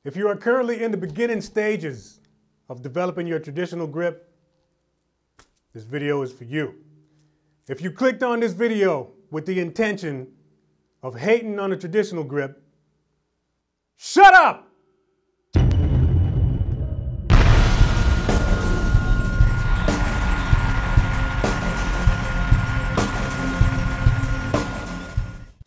If you are currently in the beginning stages of developing your traditional grip, this video is for you. If you clicked on this video with the intention of hating on a traditional grip, shut up!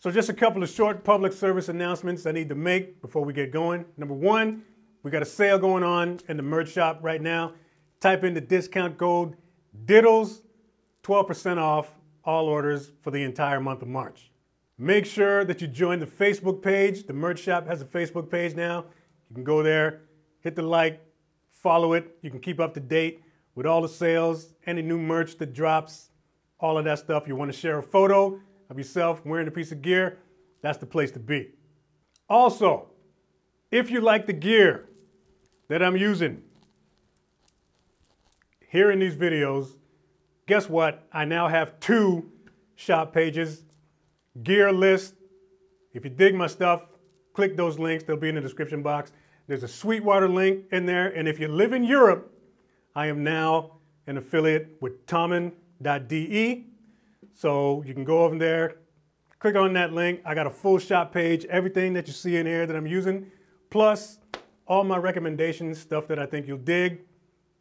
So just a couple of short public service announcements I need to make before we get going. Number one, we got a sale going on in the merch shop right now. Type in the discount code DIDDLES, 12% off all orders for the entire month of March. Make sure that you join the Facebook page. The merch shop has a Facebook page now. You can go there, hit the like, follow it. You can keep up to date with all the sales, any new merch that drops, all of that stuff. You want to share a photo of yourself wearing a piece of gear, that's the place to be. Also, if you like the gear that I'm using here in these videos, guess what? I now have 2 shop pages, gear list. If you dig my stuff, click those links, they'll be in the description box. There's a SWEETWATER link in there, and if you live in Europe, I am now an affiliate with THOMANN.de. So you can go over there, click on that link. I got a full shop page, everything that you see in here that I'm using, plus all my recommendations, stuff that I think you'll dig.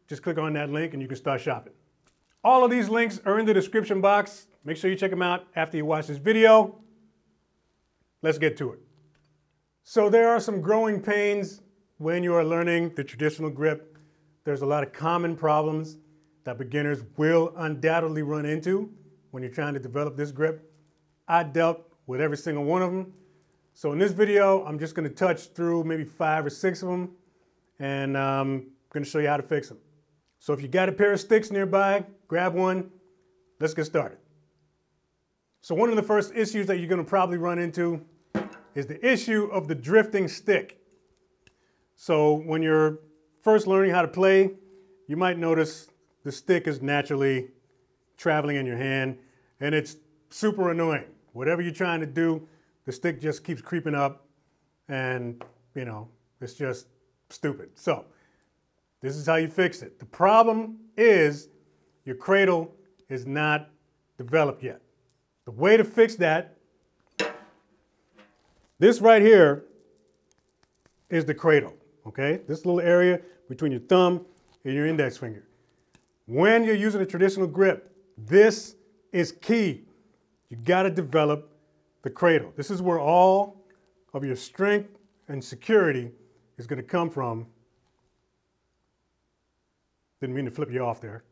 Just click on that link and you can start shopping. All of these links are in the description box. Make sure you check them out after you watch this video. Let's get to it. So there are some growing pains when you are learning the traditional grip. There's a lot of common problems that beginners will undoubtedly run into when you're trying to develop this grip. I dealt with every single one of them. So in this video, I'm just going to touch through maybe 5 or 6 of them, and I'm going to show you how to fix them. So if you got a pair of sticks nearby, grab one. Let's get started. So one of the first issues that you're going to probably run into is the issue of the drifting stick. So when you're first learning how to play, you might notice the stick is naturally traveling in your hand, and it's super annoying. Whatever you're trying to do, the stick just keeps creeping up, and you know, it's just stupid. So this is how you fix it. The problem is your cradle is not developed yet. The way to fix that, this right here is the cradle, okay? This little area between your thumb and your index finger. When you're using a traditional grip, this is key. You got to develop the cradle. This is where all of your strength and security is going to come from. Didn't mean to flip you off there.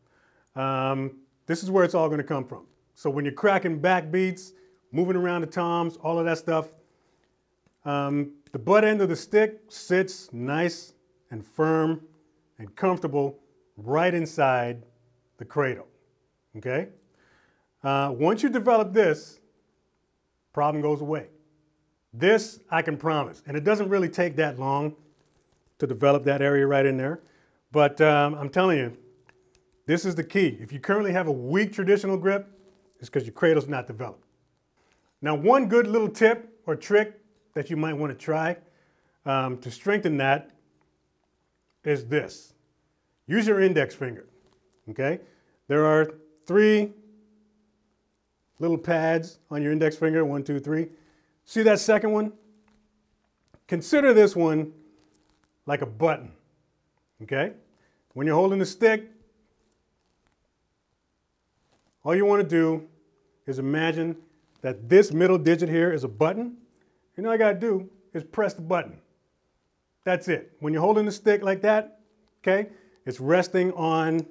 This is where it's all going to come from. So when you're cracking backbeats, moving around the toms, all of that stuff, the butt end of the stick sits nice and firm and comfortable right inside the cradle, okay? Once you develop this, problem goes away. This I can promise, and it doesn't really take that long to develop that area right in there, but I'm telling you, this is the key. If you currently have a weak traditional grip, it's because your cradle's not developed. Now, one good little tip or trick that you might want to try to strengthen that is this. Use your index finger, okay? There are 3 little pads on your index finger, 1, 2, 3. See that second one? Consider this one like a button, okay? When you're holding the stick, all you want to do is imagine that this middle digit here is a button. And all I got to do is press the button. That's it. When you're holding the stick like that, okay, it's resting on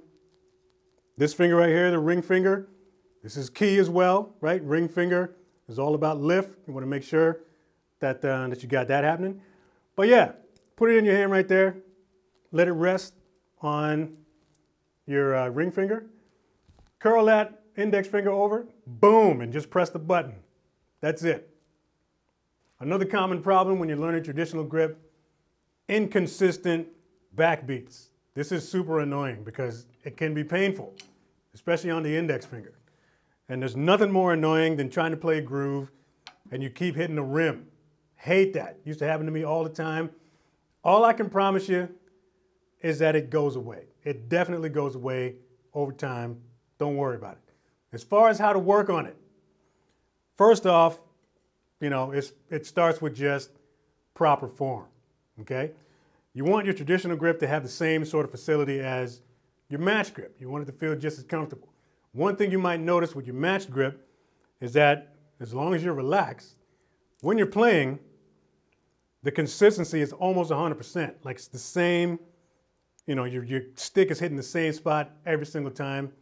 this finger right here, the ring finger. This is key as well, right? Ring finger is all about lift. You want to make sure that, that you got that happening. But yeah, put it in your hand right there. Let it rest on your ring finger. Curl that index finger over, boom, and just press the button. That's it. Another common problem when you're learning traditional grip, inconsistent backbeats. This is super annoying because it can be painful, especially on the index finger. And there's nothing more annoying than trying to play a groove and you keep hitting the rim. Hate that. Used to happen to me all the time. All I can promise you is that it goes away. It definitely goes away over time. Don't worry about it. As far as how to work on it, first off, you know, it starts with just proper form, okay? You want your traditional grip to have the same sort of facility as your match grip. You want it to feel just as comfortable. One thing you might notice with your match grip is that as long as you're relaxed, when you're playing, the consistency is almost 100%. Like it's the same, you know, your stick is hitting the same spot every single time.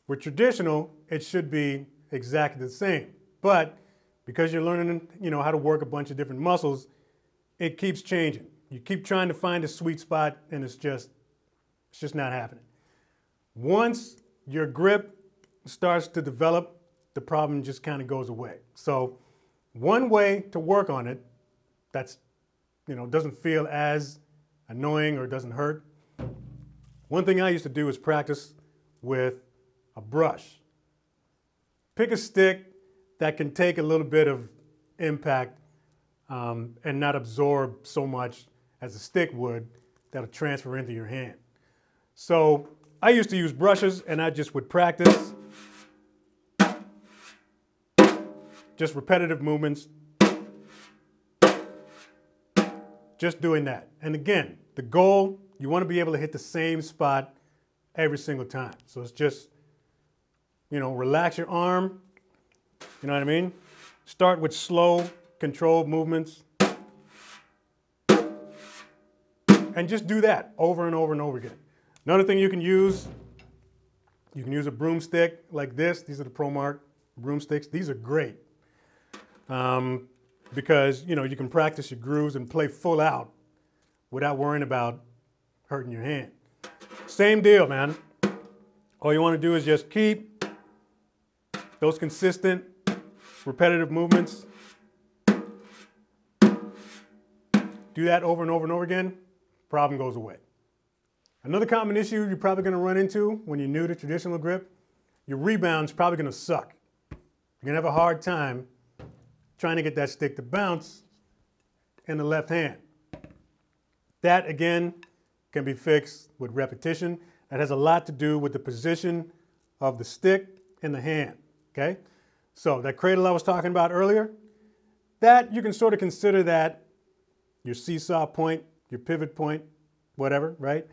With traditional, it should be exactly the same. But because you're learning, you know, how to work a bunch of different muscles, it keeps changing. You keep trying to find a sweet spot and it's just not happening. Once your grip starts to develop, the problem just kind of goes away. So one way to work on it that's, you know, doesn't feel as annoying or doesn't hurt. One thing I used to do is practice with a brush. Pick a stick that can take a little bit of impact and not absorb so much as a stick would that'll transfer into your hand. So I used to use brushes and I just would practice just repetitive movements, just doing that. And again, the goal, you want to be able to hit the same spot every single time. So it's just, you know, relax your arm, you know what I mean? Start with slow, controlled movements. And just do that over and over and over again. Another thing you can use a broomstick like this. These are the Promark broomsticks. These are great because, you know, you can practice your grooves and play full out without worrying about hurting your hand. Same deal, man. All you want to do is just keep those consistent, repetitive movements. Do that over and over and over again, problem goes away. Another common issue you're probably going to run into when you're new to traditional grip, your rebound's probably going to suck. You're going to have a hard time trying to get that stick to bounce in the left hand. That, again, can be fixed with repetition. That has a lot to do with the position of the stick in the hand, okay? So that cradle I was talking about earlier, that you can sort of consider that your seesaw point, your pivot point, whatever, right?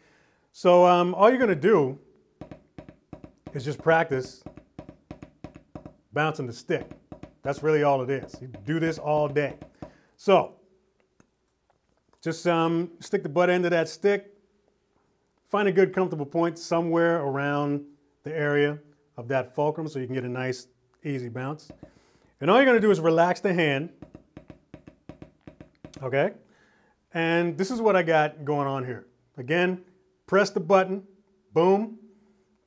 So all you're going to do is just practice bouncing the stick. That's really all it is. You do this all day. So just stick the butt end of that stick. Find a good comfortable point somewhere around the area of that fulcrum so you can get a nice easy bounce. And all you're going to do is relax the hand. Okay? And this is what I got going on here. Again, press the button, boom.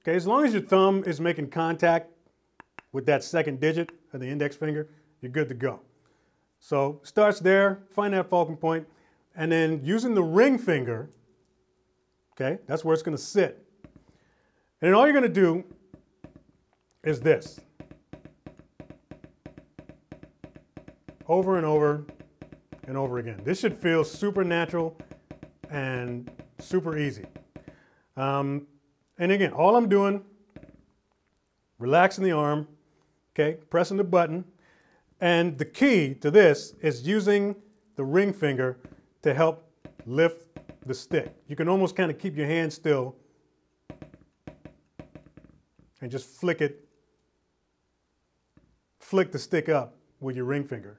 Okay, as long as your thumb is making contact with that second digit of the index finger, you're good to go. So starts there, find that fulcrum point, and then using the ring finger, okay, that's where it's going to sit. And then all you're going to do is this. Over and over and over again. This should feel super natural and super easy. And again, all I'm doing, relaxing the arm, okay, pressing the button. And the key to this is using the ring finger to help lift the stick. You can almost kind of keep your hand still and just flick the stick up with your ring finger.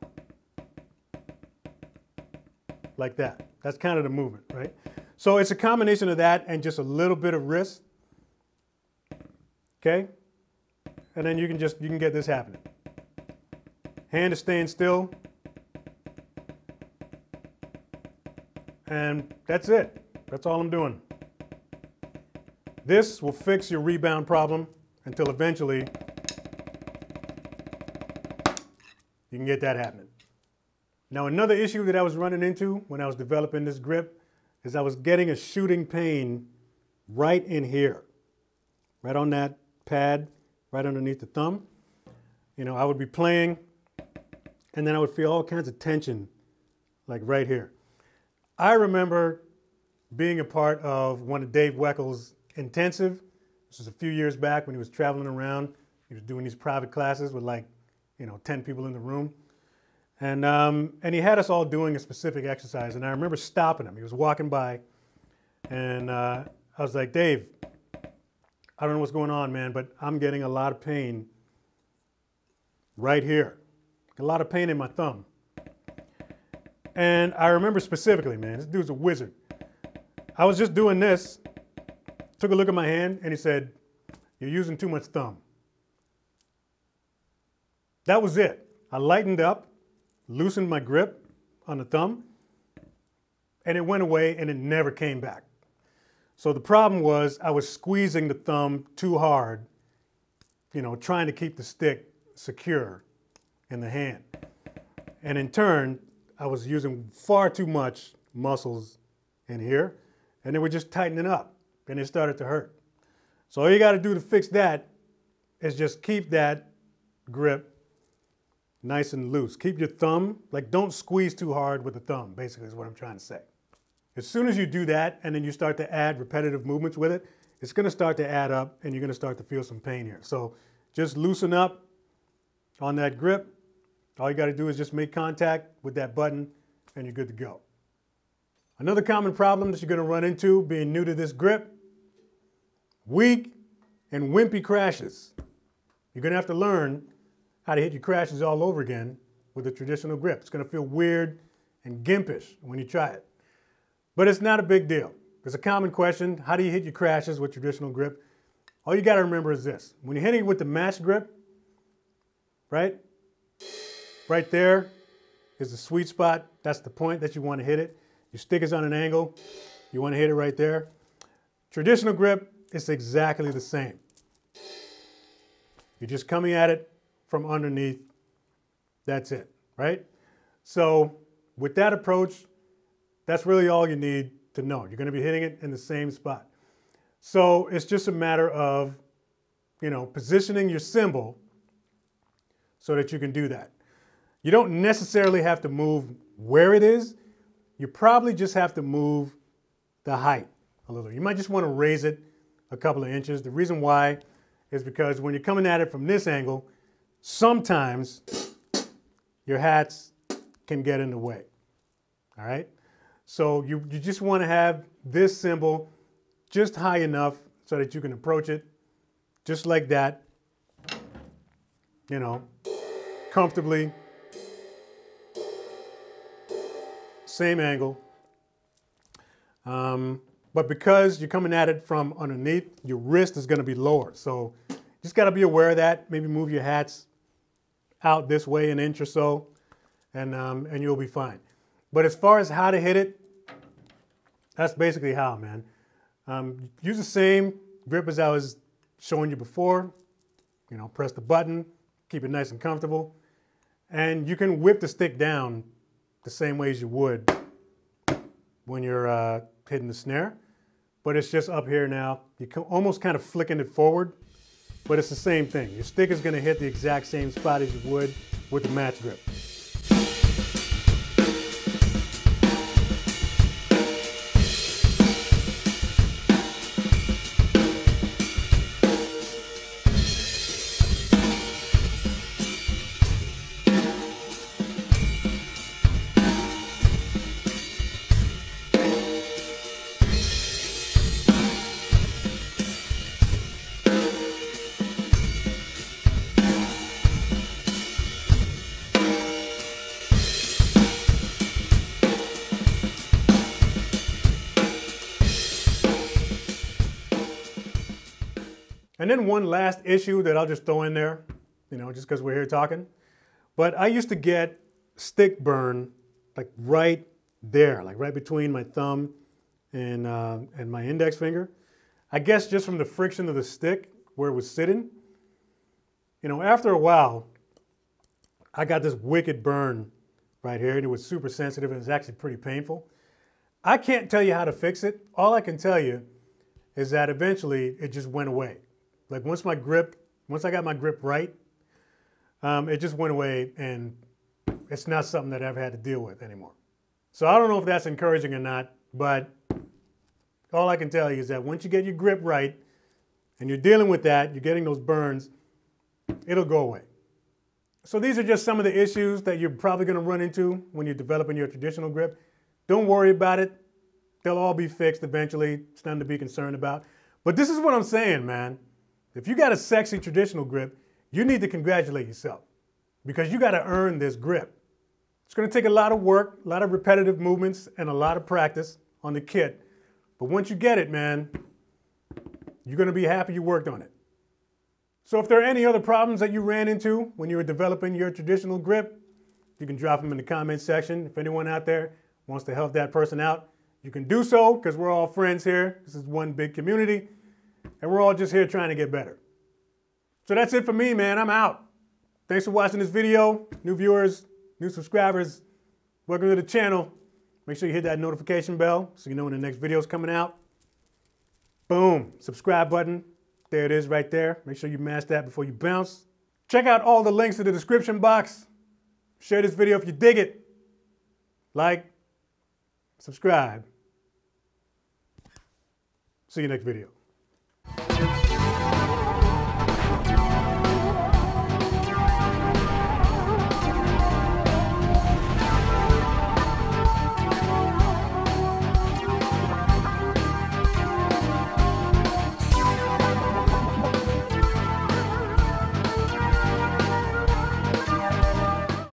Like that. That's kind of the movement, right? So it's a combination of that and just a little bit of wrist. Okay? And then you can get this happening. Hand is staying still. And that's it. That's all I'm doing. This will fix your rebound problem until eventually you can get that happening. Now, another issue that I was running into when I was developing this grip is I was getting a shooting pain right in here, right on that pad, right underneath the thumb. You know, I would be playing and then I would feel all kinds of tension, like right here. I remember being a part of one of Dave Weckel's intensive. This was a few years back when he was traveling around. He was doing these private classes with like, 10 people in the room. And he had us all doing a specific exercise. And I remember stopping him. He was walking by. And I was like, Dave, I don't know what's going on, man, but I'm getting a lot of pain right here. A lot of pain in my thumb. And I remember specifically, man, this dude's a wizard. I was just doing this, took a look at my hand, and he said, you're using too much thumb. That was it. I lightened up, loosened my grip on the thumb, and it went away and it never came back. So the problem was I was squeezing the thumb too hard, trying to keep the stick secure in the hand. And in turn, I was using far too much muscles in here, and they were just tightening up, and it started to hurt. So all you got to do to fix that is just keep that grip nice and loose. Keep your thumb, don't squeeze too hard with the thumb, basically is what I'm trying to say. As soon as you do that and then you start to add repetitive movements with it, it's going to start to add up and you're going to start to feel some pain here. So just loosen up on that grip. All you got to do is just make contact with that button and you're good to go. Another common problem that you're going to run into being new to this grip, weak and wimpy crashes. You're going to have to learn how to hit your crashes all over again with a traditional grip. It's going to feel weird and gimpish when you try it. But it's not a big deal. It's a common question. How do you hit your crashes with traditional grip? All you got to remember is this. When you're hitting it with the match grip, right there is the sweet spot. That's the point that you want to hit it. Your stick is on an angle. You want to hit it right there. Traditional grip is exactly the same. You're just coming at it from underneath. That's it, right? So with that approach, that's really all you need to know. You're going to be hitting it in the same spot. So it's just a matter of, positioning your cymbal so that you can do that. You don't necessarily have to move where it is. You probably just have to move the height a little. You might just want to raise it a couple of inches. The reason why is because when you're coming at it from this angle, sometimes your hats can get in the way, all right? So you just want to have this cymbal just high enough so that you can approach it just like that, comfortably. Same angle. But because you're coming at it from underneath, your wrist is going to be lower. So you just got to be aware of that. Maybe move your hats out this way an inch or so, and you'll be fine. But as far as how to hit it, that's basically how, man. Use the same grip as I was showing you before. Press the button, keep it nice and comfortable. And you can whip the stick down the same way as you would when you're hitting the snare. But it's just up here now. You're almost kind of flicking it forward, but it's the same thing. Your stick is going to hit the exact same spot as you would with the match grip. And then one last issue that I'll just throw in there, just because we're here talking. But I used to get stick burn right there, right between my thumb and my index finger. I guess just from the friction of the stick where it was sitting. After a while, I got this wicked burn right here, and it was super sensitive, and it's actually pretty painful. I can't tell you how to fix it. All I can tell you is that eventually it just went away. Once I got my grip right, it just went away, and it's not something that I've had to deal with anymore. So I don't know if that's encouraging or not, but all I can tell you is that once you get your grip right and you're dealing with that, you're getting those burns, it'll go away. So these are just some of the issues that you're probably going to run into when you're developing your traditional grip. Don't worry about it. They'll all be fixed eventually. It's nothing to be concerned about. But this is what I'm saying, man. If you got a sexy traditional grip, you need to congratulate yourself because you got to earn this grip. It's going to take a lot of work, a lot of repetitive movements, and a lot of practice on the kit. But once you get it, man, you're going to be happy you worked on it. So if there are any other problems that you ran into when you were developing your traditional grip, you can drop them in the comments section. If anyone out there wants to help that person out, you can do so because we're all friends here. This is one big community, and we're all just here trying to get better. So that's it for me, man. I'm out. Thanks for watching this video. New viewers, new subscribers, welcome to the channel. Make sure you hit that notification bell so you know when the next video is coming out. Boom, subscribe button. There it is right there. Make sure you mash that before you bounce. Check out all the links in the description box. Share this video if you dig it. Like, subscribe. See you next video.